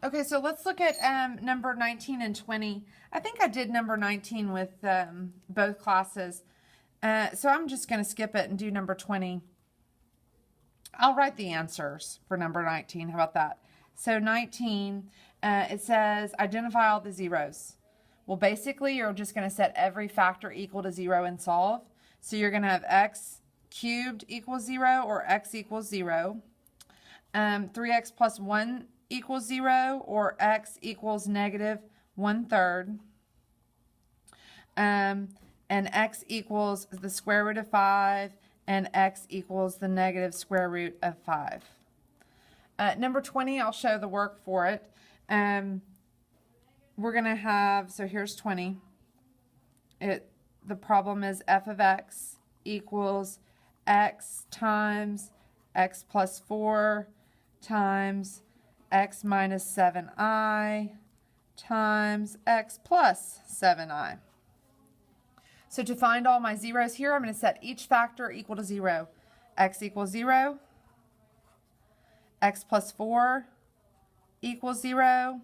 Okay, so let's look at number 19 and 20. I think I did number 19 with both classes. So I'm just going to skip it and do number 20. I'll write the answers for number 19. How about that? So 19, it says identify all the zeros. Well, basically, you're just going to set every factor equal to 0 and solve. So you're going to have x cubed equals 0 or x equals 0. 3x plus 1 equals 0 or x equals negative 1/3. And x equals the square root of 5 and x equals the negative square root of 5. Number 20, I'll show the work for it. We're going to have, so here's 20. The problem is f of x equals x times x plus 4 times x minus 7i times x plus 7i. So to find all my zeros here, I'm going to set each factor equal to 0. X equals 0. X plus 4 equals 0.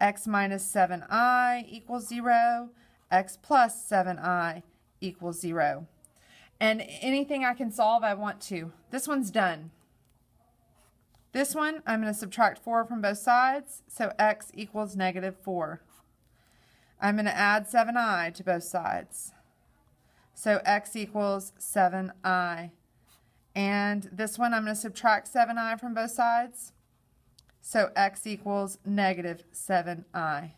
X minus 7i equals 0. X plus 7i equals 0. And anything I can solve, I want to. This one's done. This one, I'm going to subtract 4 from both sides, so x equals negative 4. I'm going to add 7i to both sides. So x equals 7i. And this one, I'm going to subtract 7i from both sides. So x equals negative 7i.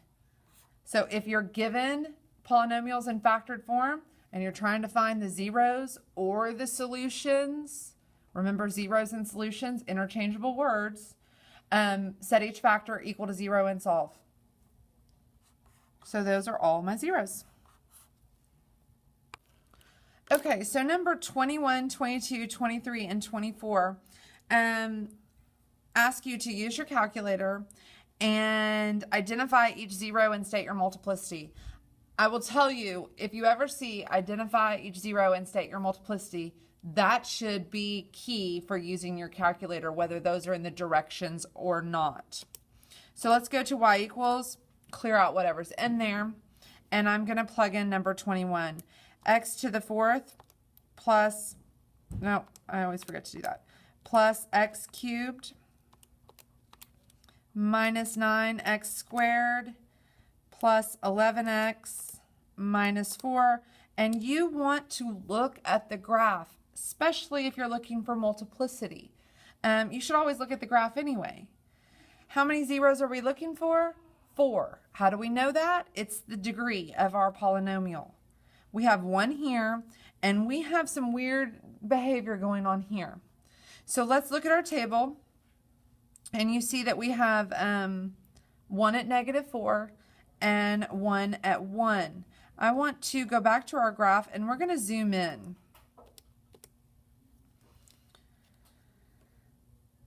So if you're given polynomials in factored form and you're trying to find the zeros or the solutions, remember zeros and solutions, interchangeable words, set each factor equal to 0 and solve. So those are all my zeros. Okay, so number 21, 22, 23, and 24 ask you to use your calculator and identify each zero and state your multiplicity. I will tell you, if you ever see identify each zero and state your multiplicity, that should be key for using your calculator, whether those are in the directions or not. So let's go to y equals, clear out whatever's in there, and I'm going to plug in number 21. X to the 4th plus, no, I always forget to do that, plus x cubed minus 9x squared plus 11x minus 4. And you want to look at the graph, especially if you're looking for multiplicity. You should always look at the graph anyway. How many zeros are we looking for? 4. How do we know that? It's the degree of our polynomial. We have 1 here, and we have some weird behavior going on here. So let's look at our table, and you see that we have 1 at negative 4 and 1 at 1. I want to go back to our graph, and we're going to zoom in.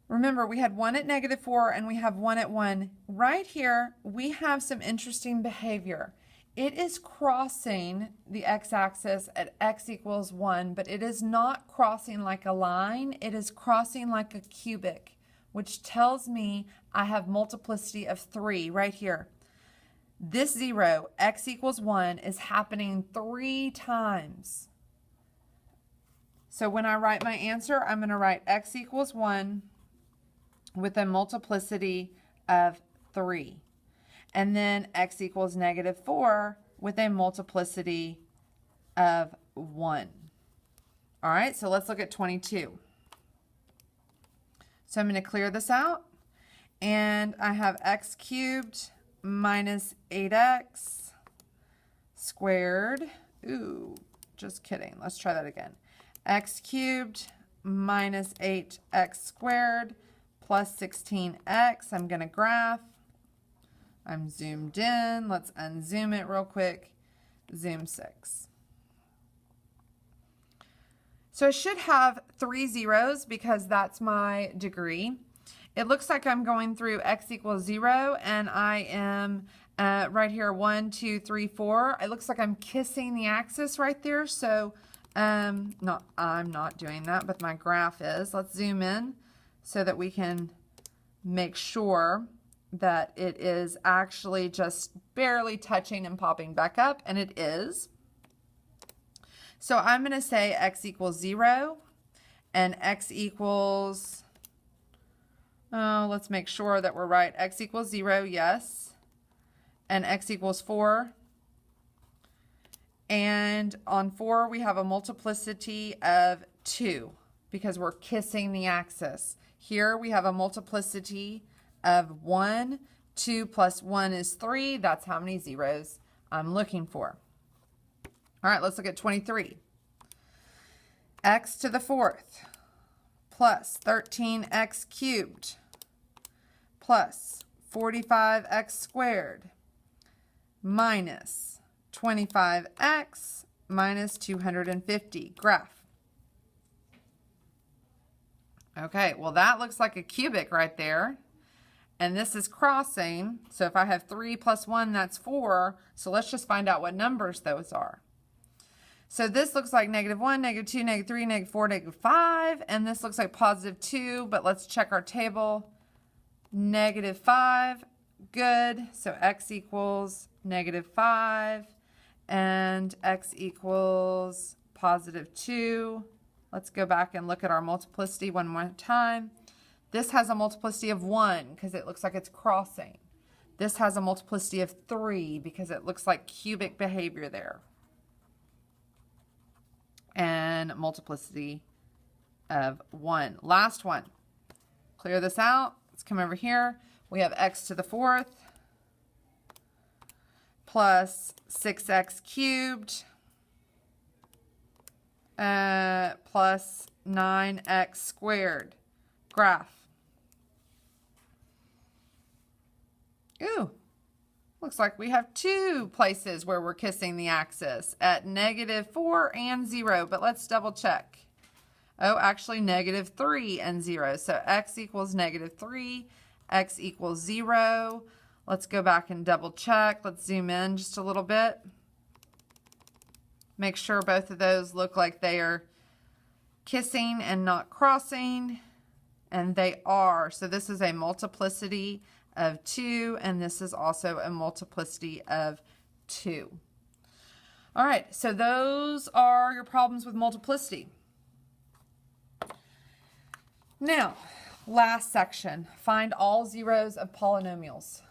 Remember, we had 1 at negative 4 and we have 1 at 1. Right here, we have some interesting behavior. It is crossing the x-axis at x equals 1, but it is not crossing like a line. It is crossing like a cubic, which tells me I have multiplicity of 3 right here. This 0, x equals 1, is happening 3 times. So when I write my answer, I'm going to write x equals 1 with a multiplicity of 3. And then x equals negative 4 with a multiplicity of 1. All right, so let's look at 22. So I'm going to clear this out. And I have x cubed minus 8x squared. Ooh, just kidding. Let's try that again. X cubed minus 8x squared plus 16x. I'm going to graph. I'm zoomed in. Let's unzoom it real quick. Zoom 6. So I should have 3 zeros because that's my degree. It looks like I'm going through x equals 0, and I am right here 1, 2, 3, 4. It looks like I'm kissing the axis right there. So I'm not doing that, but my graph is. Let's zoom in so that we can make sure that it is actually just barely touching and popping back up, and it is. So I'm going to say x equals 0 and x equals, let's make sure that we're right. X equals 0, yes. And x equals 4. And on 4, we have a multiplicity of 2 because we're kissing the axis. Here we have a multiplicity of 1. 2 plus 1 is 3. That's how many zeros I'm looking for. All right, let's look at 23. X to the 4th plus 13x cubed plus 45x squared minus 25x minus 250. Graph. Okay, well that looks like a cubic right there. And this is crossing. So if I have 3 plus 1, that's 4. So let's just find out what numbers those are. So this looks like -1, -2, -3, -4, -5. And this looks like +2. But let's check our table. -5. Good. So x equals -5. And x equals +2. Let's go back and look at our multiplicity one more time. This has a multiplicity of 1 because it looks like it's crossing. This has a multiplicity of 3 because it looks like cubic behavior there. And multiplicity of 1. Last one. Clear this out. Let's come over here. We have x to the 4th plus 6x cubed plus 9x squared. Graph. Ooh, looks like we have 2 places where we're kissing the axis at -4 and 0, but let's double check. Oh, actually -3 and 0. So x equals -3, x equals 0. Let's go back and double check. Let's zoom in just a little bit. Make sure both of those look like they are kissing and not crossing, and they are. So this is a multiplicity of 2, and this is also a multiplicity of 2. All right, so those are your problems with multiplicity. Now, last section, find all zeros of polynomials.